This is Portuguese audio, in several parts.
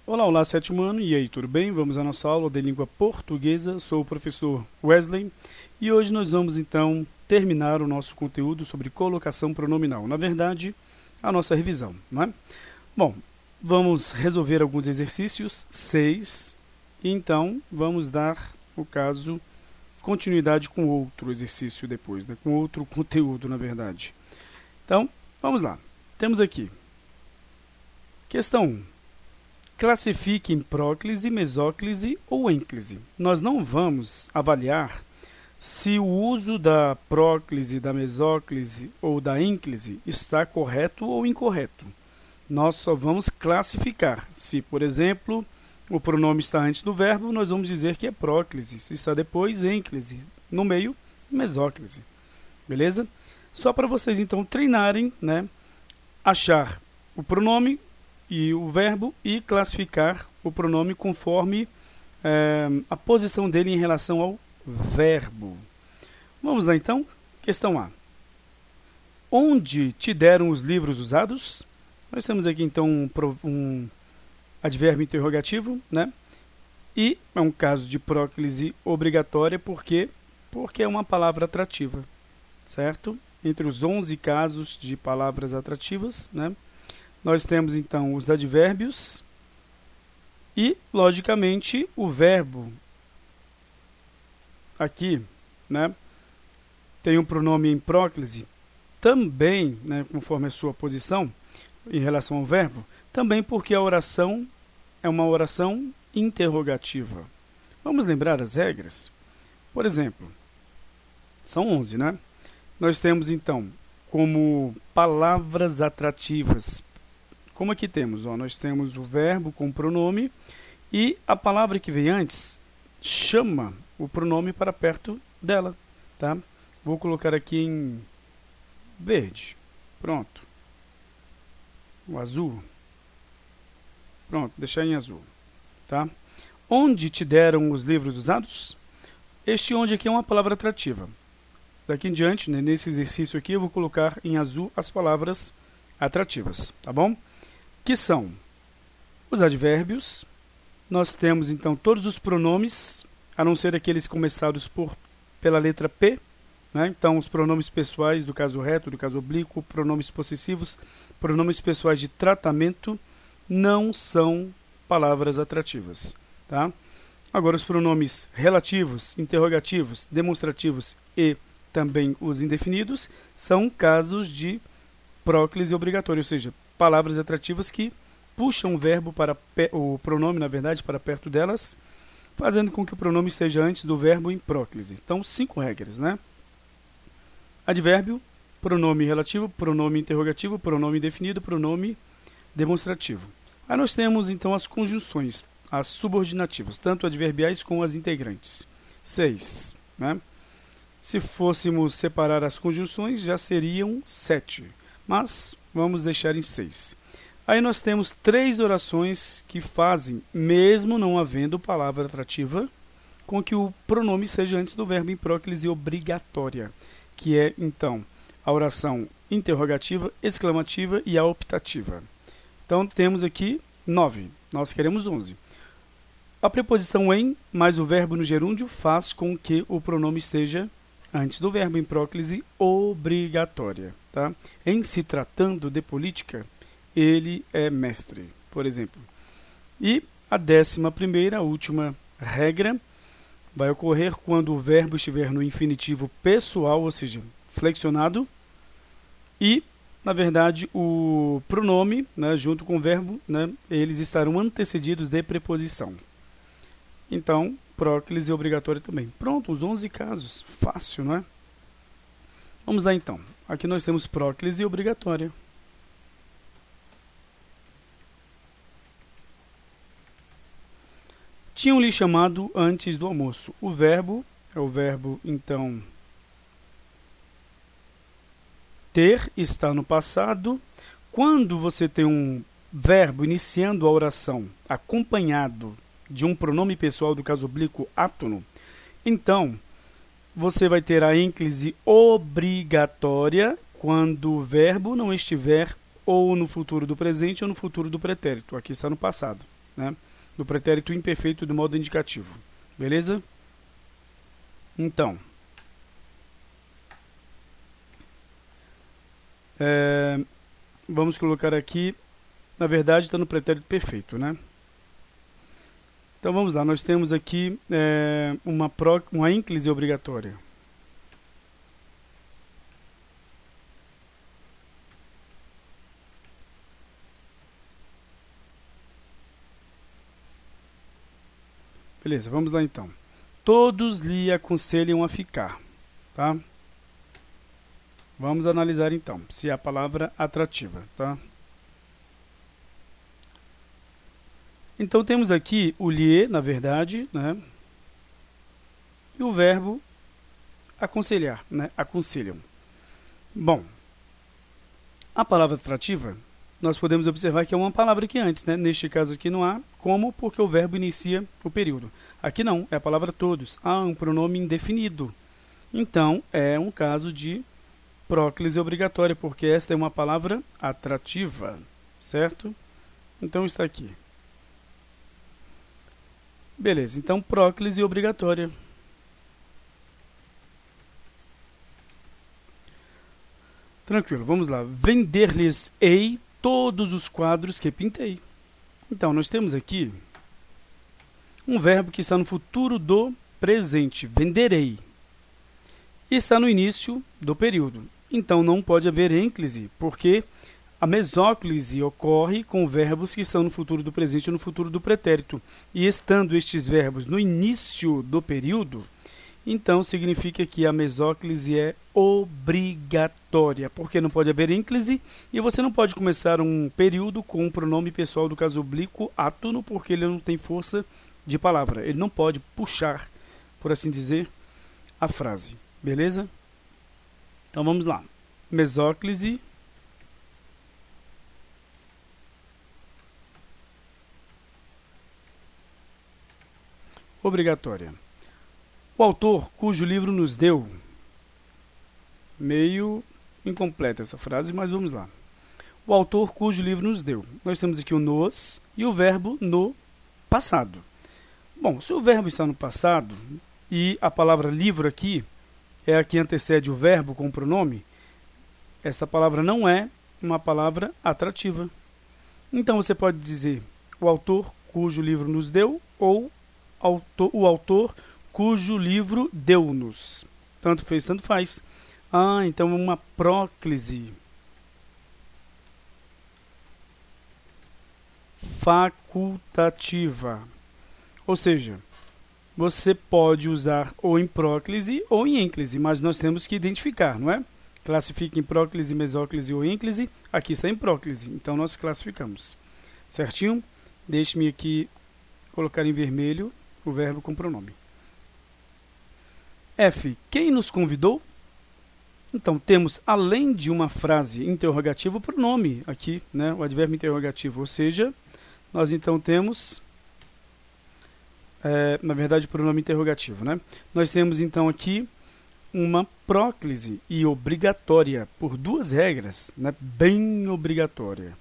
Olá, olá, sétimo ano, e aí, tudo bem? Vamos à nossa aula de língua portuguesa. Sou o professor Wesley e hoje nós vamos então terminar o nosso conteúdo sobre colocação pronominal. Na verdade, a nossa revisão, não é? Bom, vamos resolver alguns exercícios, 6, e então vamos dar, no caso, continuidade com outro exercício depois, né? Com outro conteúdo, na verdade. Então, vamos lá. Temos aqui, questão 1. Classifique em próclise, mesóclise ou ênclise. Nós não vamos avaliar se o uso da próclise, da mesóclise ou da ênclise está correto ou incorreto. Nós só vamos classificar. Se, por exemplo, o pronome está antes do verbo, nós vamos dizer que é próclise. Se está depois, ênclise. No meio, mesóclise. Beleza? Só para vocês, então, treinarem, né? Achar o pronome e o verbo e classificar o pronome conforme a posição dele em relação ao verbo. Vamos lá então, questão A. Onde te deram os livros usados? Nós temos aqui então um advérbio interrogativo, né? E é um caso de próclise obrigatória porque é uma palavra atrativa, certo? Entre os 11 casos de palavras atrativas, né? Nós temos, então, os advérbios e, logicamente, o verbo aqui, né, tem um pronome em próclise, também, né, conforme a sua posição em relação ao verbo, também porque a oração é uma oração interrogativa. Vamos lembrar as regras? Por exemplo, são 11, né? Nós temos, então, como palavras atrativas. Como aqui temos, ó, nós temos o verbo com o pronome e a palavra que vem antes chama o pronome para perto dela, tá? Vou colocar aqui em verde, pronto. O azul, pronto, deixar em azul, tá? Onde te deram os livros usados? Este onde aqui é uma palavra atrativa. Daqui em diante, né, nesse exercício aqui, eu vou colocar em azul as palavras atrativas, tá bom? Que são os advérbios. Nós temos, então, todos os pronomes, a não ser aqueles começados pela letra P, né? Então, os pronomes pessoais do caso reto, do caso oblíquo, pronomes possessivos, pronomes pessoais de tratamento, não são palavras atrativas, tá? Agora, os pronomes relativos, interrogativos, demonstrativos e também os indefinidos são casos de próclise obrigatória, ou seja, palavras atrativas que puxam o verbo o pronome, na verdade, para perto delas, fazendo com que o pronome esteja antes do verbo em próclise. Então, 5 regras, né? Advérbio, pronome relativo, pronome interrogativo, pronome indefinido, pronome demonstrativo. Aí nós temos, então, as conjunções, as subordinativas, tanto adverbiais como as integrantes. 6, né? Se fôssemos separar as conjunções, já seriam 7. Mas vamos deixar em 6. Aí nós temos 3 orações que fazem, mesmo não havendo palavra atrativa, com que o pronome seja antes do verbo em próclise obrigatória, que é, então, a oração interrogativa, exclamativa e a optativa. Então, temos aqui 9. Nós queremos 11. A preposição em mais o verbo no gerúndio faz com que o pronome esteja antes do verbo em próclise obrigatória. Tá? Em se tratando de política, ele é mestre, por exemplo. E a 11ª, a última regra, vai ocorrer quando o verbo estiver no infinitivo pessoal, ou seja, flexionado, e, na verdade, o pronome, né, junto com o verbo, né, eles estarão antecedidos de preposição. Então, próclise obrigatória também. Pronto, os 11 casos. Fácil, não é? Vamos lá, então. Aqui nós temos próclise obrigatória. Tinham lhe chamado antes do almoço. O verbo é o verbo, então, ter está no passado. Quando você tem um verbo iniciando a oração acompanhado de um pronome pessoal do caso oblíquo átono, então você vai ter a ênclise obrigatória quando o verbo não estiver ou no futuro do presente ou no futuro do pretérito. Aqui está no passado, né, do pretérito imperfeito do modo indicativo. Beleza? Então, vamos colocar aqui, na verdade está no pretérito perfeito, né? Então vamos lá, nós temos aqui uma ínclise obrigatória. Beleza, vamos lá então. Todos lhe aconselham a ficar, tá? Vamos analisar então, se é a palavra atrativa, tá? Então temos aqui o lhe, na verdade, né? E o verbo aconselhar, né? Aconselham. Bom, a palavra atrativa, nós podemos observar que é uma palavra que antes, né? Neste caso aqui não há como, porque o verbo inicia o período. Aqui não, é a palavra todos. Há um pronome indefinido. Então, é um caso de próclise obrigatória, porque esta é uma palavra atrativa, certo? Então está aqui. Beleza, então próclise obrigatória. Tranquilo, vamos lá. Vender-lhes-ei todos os quadros que pintei. Então, nós temos aqui um verbo que está no futuro do presente, venderei. E está no início do período. Então, não pode haver ênclise, porque a mesóclise ocorre com verbos que estão no futuro do presente ou no futuro do pretérito. E estando estes verbos no início do período, então significa que a mesóclise é obrigatória, porque não pode haver ênclise e você não pode começar um período com um pronome pessoal do caso oblíquo átono, porque ele não tem força de palavra. Ele não pode puxar, por assim dizer, a frase. Beleza? Então vamos lá. Mesóclise obrigatória. O autor cujo livro nos deu. Meio incompleta essa frase, mas vamos lá. O autor cujo livro nos deu. Nós temos aqui o nos e o verbo no passado. Bom, se o verbo está no passado e a palavra livro aqui é a que antecede o verbo com o pronome, esta palavra não é uma palavra atrativa. Então você pode dizer o autor cujo livro nos deu ou o autor cujo livro deu-nos. Tanto fez, tanto faz. Então é uma próclise facultativa. Ou seja, você pode usar ou em próclise ou em ênclise, mas nós temos que identificar, não é? Classifica em próclise, mesóclise ou ênclise. Aqui está em próclise, então nós classificamos. Certinho? Deixe-me aqui colocar em vermelho o verbo com pronome. F. Quem nos convidou? Então, temos, além de uma frase interrogativa, o pronome aqui, né? O advérbio interrogativo, ou seja, nós então temos, na verdade, o pronome interrogativo, né? Nós temos então aqui uma próclise e obrigatória, por duas regras, né? Bem obrigatória.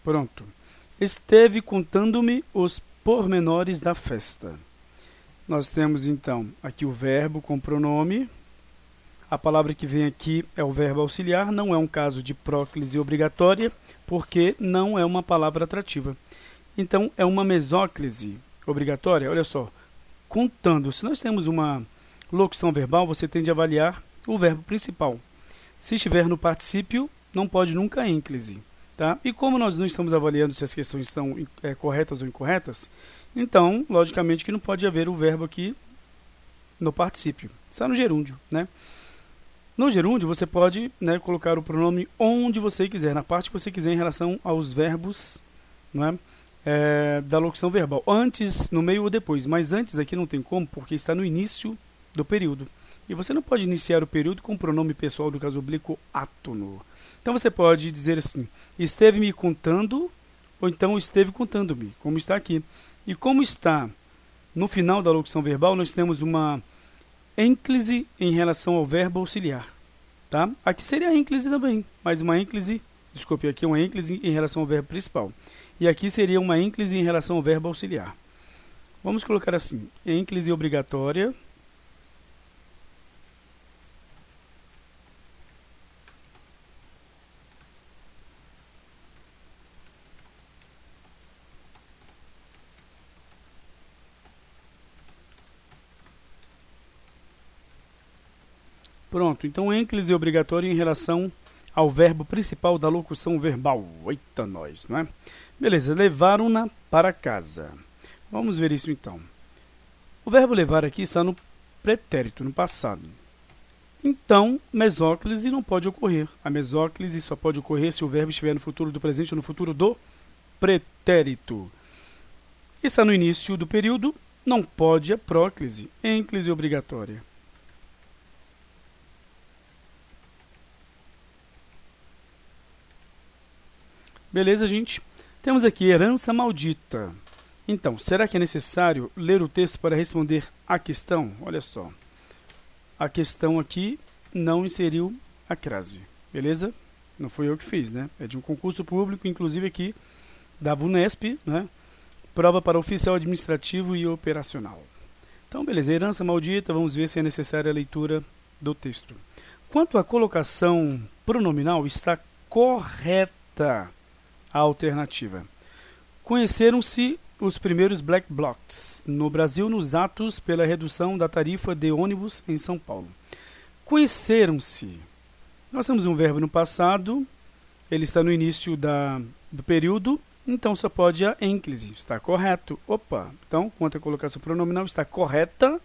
Pronto. Esteve contando-me os pormenores da festa. Nós temos então aqui o verbo com pronome. A palavra que vem aqui é o verbo auxiliar, não é um caso de próclise obrigatória, porque não é uma palavra atrativa. Então é uma mesóclise obrigatória. Olha só, contando. Se nós temos uma locução verbal, você tem de avaliar o verbo principal. Se estiver no particípio, não pode nunca ênclise. Tá? E como nós não estamos avaliando se as questões estão corretas ou incorretas, então, logicamente, que não pode haver o verbo aqui no particípio. Está no gerúndio, né? No gerúndio, você pode, né, colocar o pronome onde você quiser, na parte que você quiser em relação aos verbos, né, da locução verbal. Antes, no meio ou depois. Mas antes aqui não tem como, porque está no início do período. E você não pode iniciar o período com o pronome pessoal do caso oblíquo átono. Então você pode dizer assim, esteve me contando, ou então esteve contando-me, como está aqui. E como está no final da locução verbal, nós temos uma ênclise em relação ao verbo auxiliar. tá? Aqui seria a ênclise também, mas uma ênclise, desculpe, aqui é uma ênclise em relação ao verbo principal. E aqui seria uma ênclise em relação ao verbo auxiliar. Vamos colocar assim, ênclise obrigatória. Pronto, então ênclise obrigatória em relação ao verbo principal da locução verbal. Eita, nós, não é? Beleza, levaram-na para casa. Vamos ver isso então. O verbo levar aqui está no pretérito, no passado. Então, mesóclise não pode ocorrer. A mesóclise só pode ocorrer se o verbo estiver no futuro do presente ou no futuro do pretérito. Está no início do período, não pode a próclise, ênclise obrigatória. Beleza, gente? Temos aqui herança maldita. Então, será que é necessário ler o texto para responder à questão? Olha só. A questão aqui não inseriu a crase. Beleza? Não fui eu que fiz, né? É de um concurso público, inclusive aqui da VUNESP, né? Prova para oficial administrativo e operacional. Então, beleza. Herança maldita, vamos ver se é necessária a leitura do texto. Quanto à colocação pronominal, está correta a alternativa. Conheceram-se os primeiros black blocs no Brasil nos atos pela redução da tarifa de ônibus em São Paulo. Conheceram-se. Nós temos um verbo no passado, ele está no início do período, então só pode a ênclise. Está correto. Opa! Então, quanto à colocação pronominal, está correta.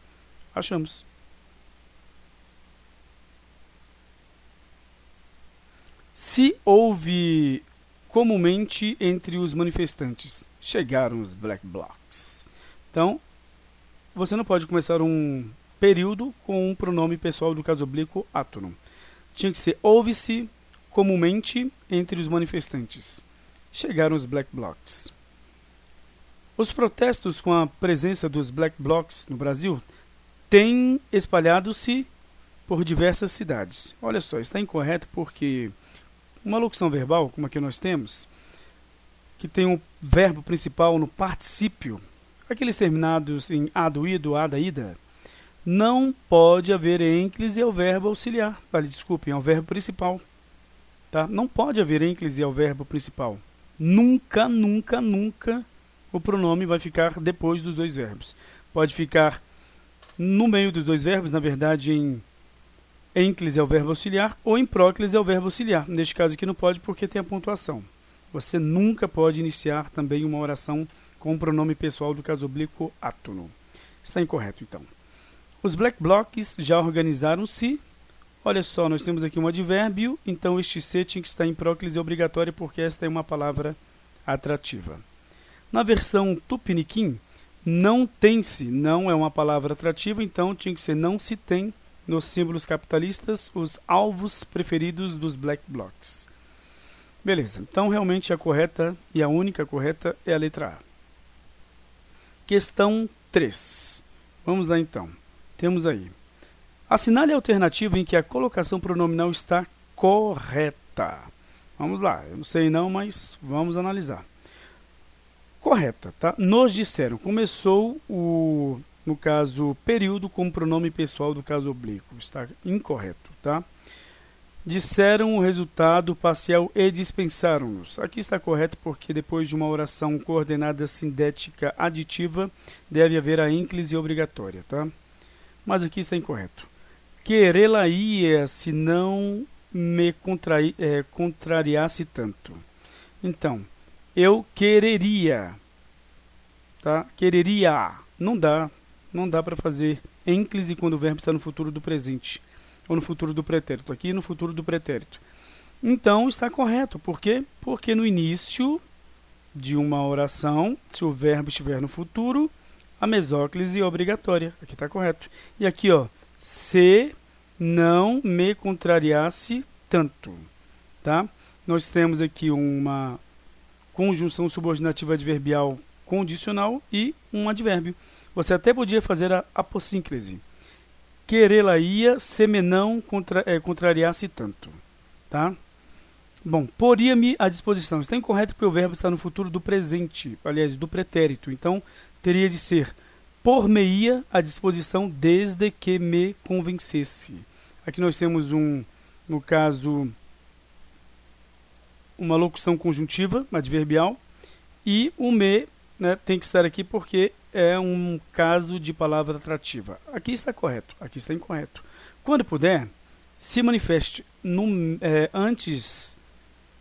Achamos. Se houve comumente entre os manifestantes, chegaram os black blocs. Então, você não pode começar um período com um pronome pessoal do caso oblíquo átono. Tinha que ser houve-se comumente entre os manifestantes. Chegaram os black blocs. Os protestos com a presença dos black blocs no Brasil têm espalhado-se por diversas cidades. Olha só, está incorreto porque uma locução verbal, como a que nós temos, que tem um verbo principal no particípio, aqueles terminados em a do ido, a da ida, não pode haver ênclise ao verbo auxiliar. Desculpem, ao verbo principal. Tá? Não pode haver ênclise ao verbo principal. Nunca, nunca, nunca o pronome vai ficar depois dos dois verbos. Pode ficar no meio dos dois verbos, na verdade, em ênclise é o verbo auxiliar ou em próclise é o verbo auxiliar. Neste caso aqui não pode porque tem a pontuação. Você nunca pode iniciar também uma oração com o pronome pessoal do caso oblíquo átono. Está incorreto, então. Os black blocs já organizaram-se. Olha só, nós temos aqui um advérbio, então este se tinha que estar em próclise obrigatória porque esta é uma palavra atrativa. Na versão tupiniquim, não tem-se, não é uma palavra atrativa, então tinha que ser não se tem. Nos símbolos capitalistas, os alvos preferidos dos black blocs. Beleza, então realmente a correta e a única correta é a letra A. Questão 3. Vamos lá então. Temos aí. Assinale a alternativa em que a colocação pronominal está correta. Vamos lá, eu não sei não, mas vamos analisar. Correta, tá? Nos disseram, começou no caso, período como pronome pessoal do caso oblíquo. Está incorreto, tá? Disseram o resultado parcial e dispensaram-nos. Aqui está correto porque depois de uma oração coordenada sindética aditiva, deve haver a ênclise obrigatória, tá? Mas aqui está incorreto. Querê-la-ia se não me contrariasse tanto. Então, eu quereria, tá? Quereria, não dá. Não dá para fazer ênclise quando o verbo está no futuro do presente ou no futuro do pretérito. Aqui no futuro do pretérito. Então está correto. Por quê? Porque no início de uma oração, se o verbo estiver no futuro, a mesóclise é obrigatória. Aqui está correto. E aqui, ó, se não me contrariasse tanto. Tá? Nós temos aqui uma conjunção subordinativa adverbial condicional e um advérbio. Você até podia fazer a apossínclise. querê-la-ia se me não contrariasse tanto. Tá? Bom, poria-me à disposição. Está incorreto porque o verbo está no futuro do presente, aliás, do pretérito. Então, teria de ser por-me-ia à disposição desde que me convencesse. Aqui nós temos no caso, uma locução conjuntiva, adverbial, e o me, né, tem que estar aqui porque é um caso de palavra atrativa. Aqui está correto, aqui está incorreto. Quando puder, se manifeste antes,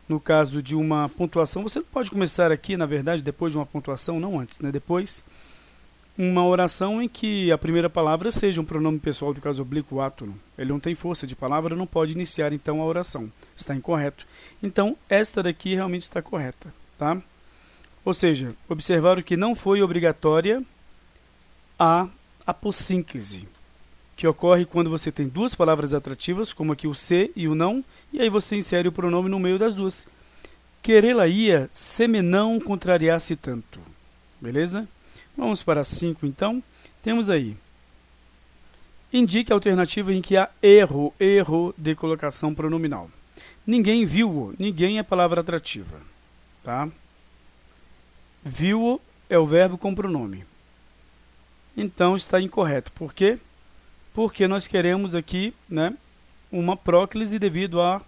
no caso de uma pontuação. Você não pode começar aqui, na verdade, depois de uma pontuação, não antes, né? Depois, uma oração em que a primeira palavra seja um pronome pessoal do caso oblíquo átono. Ele não tem força de palavra, não pode iniciar então a oração. Está incorreto. Então, esta daqui realmente está correta, tá? Ou seja, observaram que não foi obrigatória a apossínclise, que ocorre quando você tem duas palavras atrativas, como aqui o se e o não, e aí você insere o pronome no meio das duas. Querê-la-ia se me não contrariasse tanto. Beleza? Vamos para 5, então. Temos aí. Indique a alternativa em que há erro de colocação pronominal. Ninguém viu-o. Ninguém é palavra atrativa. Tá? Viu-o é o verbo com pronome. Então está incorreto. Por quê? Porque nós queremos aqui, né, uma próclise devido a,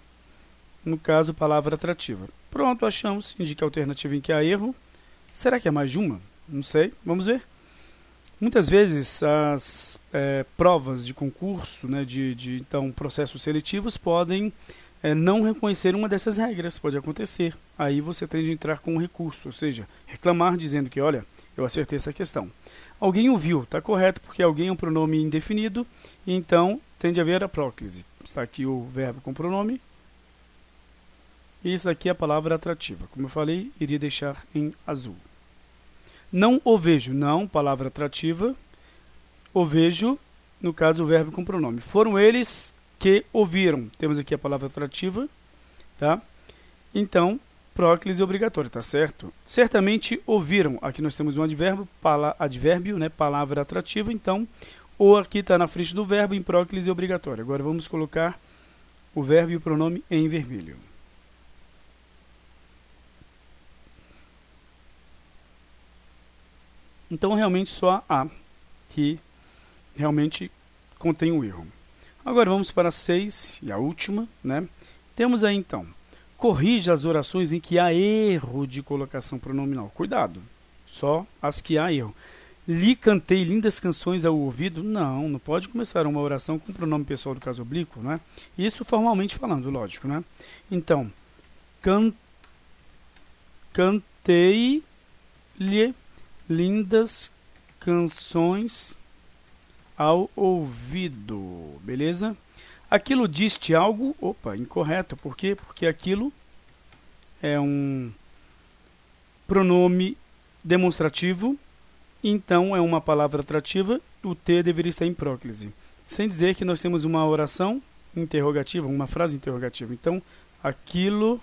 no caso, palavra atrativa. Pronto, achamos. Indique a alternativa em que há erro. Será que é mais de uma? Não sei. Vamos ver. Muitas vezes as provas de concurso, né, então, processos seletivos podem não reconhecer uma dessas regras. Pode acontecer. Aí você tem de entrar com um recurso, ou seja, reclamar dizendo que, olha, eu acertei essa questão. Alguém o viu, está correto, porque alguém é um pronome indefinido, e então tem de haver a próclise. Está aqui o verbo com pronome, e isso aqui é a palavra atrativa. Como eu falei, iria deixar em azul. Não o vejo, não, palavra atrativa. O vejo, no caso, o verbo com pronome. Foram eles que ouviram. Temos aqui a palavra atrativa, tá? Então, próclise obrigatória, tá certo? Certamente ouviram. Aqui nós temos um advérbio, né? Palavra atrativa. Então, o aqui está na frente do verbo em próclise obrigatória. Agora vamos colocar o verbo e o pronome em vermelho. Então, realmente só a que realmente contém o erro. Agora vamos para 6 e a última, né? Temos aí então, corrija as orações em que há erro de colocação pronominal. Cuidado, só as que há erro. Lhe cantei lindas canções ao ouvido. Não pode começar uma oração com pronome pessoal do caso oblíquo, né? Isso formalmente falando, lógico, né? Então, cantei-lhe lindas canções ao ouvido, beleza? Aquilo diz-te algo? Opa, incorreto. Por quê? Porque aquilo é um pronome demonstrativo, então é uma palavra atrativa, o T deveria estar em próclise. Sem dizer que nós temos uma oração interrogativa, uma frase interrogativa. Então, aquilo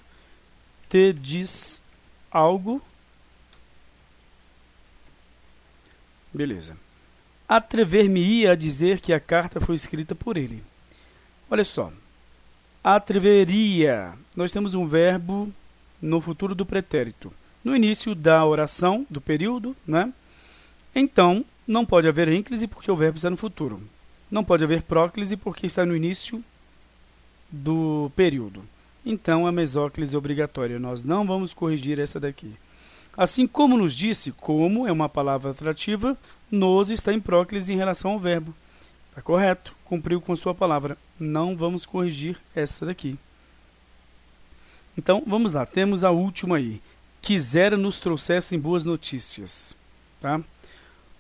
te diz algo. Beleza. Atrever-me-ia a dizer que a carta foi escrita por ele. Olha só. Atreveria. Nós temos um verbo no futuro do pretérito. No início da oração, do período, né? Então, não pode haver ênclise porque o verbo está no futuro. Não pode haver próclise porque está no início do período. Então, a mesóclise é obrigatória. Nós não vamos corrigir essa daqui. Assim como nos disse, como é uma palavra atrativa, nos está em próclise em relação ao verbo. Está correto, cumpriu com a sua palavra. Não vamos corrigir essa daqui. Então, vamos lá, temos a última aí. Quisera nos trouxessem boas notícias. Tá?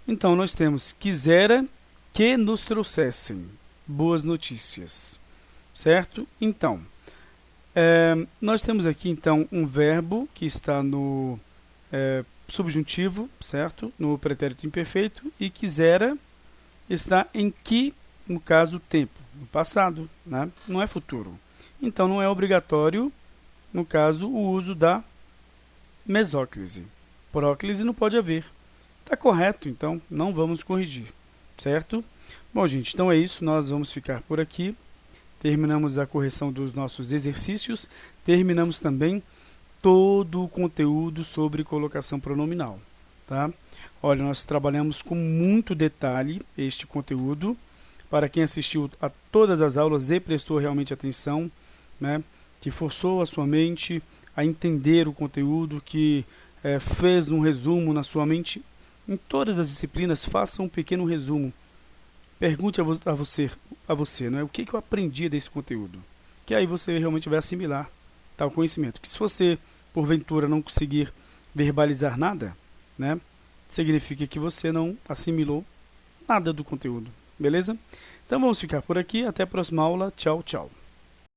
Então, nós temos quisera que nos trouxessem boas notícias. Certo? Então, nós temos aqui então um verbo que está no subjuntivo, certo? No pretérito imperfeito, e quisera está em que, no caso, tempo, no passado, né? Não é futuro. Então, não é obrigatório, no caso, o uso da mesóclise. Próclise não pode haver. Está correto, então, não vamos corrigir, certo? Bom, gente, então é isso. Nós vamos ficar por aqui. Terminamos a correção dos nossos exercícios. Terminamos também todo o conteúdo sobre colocação pronominal, tá? Olha, nós trabalhamos com muito detalhe este conteúdo. Para quem assistiu a todas as aulas e prestou realmente atenção, né, que forçou a sua mente a entender o conteúdo, que fez um resumo na sua mente, em todas as disciplinas, faça um pequeno resumo. Pergunte a você, né, o que eu aprendi desse conteúdo, que aí você realmente vai assimilar tal conhecimento. Que se você, porventura, não conseguir verbalizar nada, né, significa que você não assimilou nada do conteúdo, beleza? Então vamos ficar por aqui, até a próxima aula, tchau, tchau.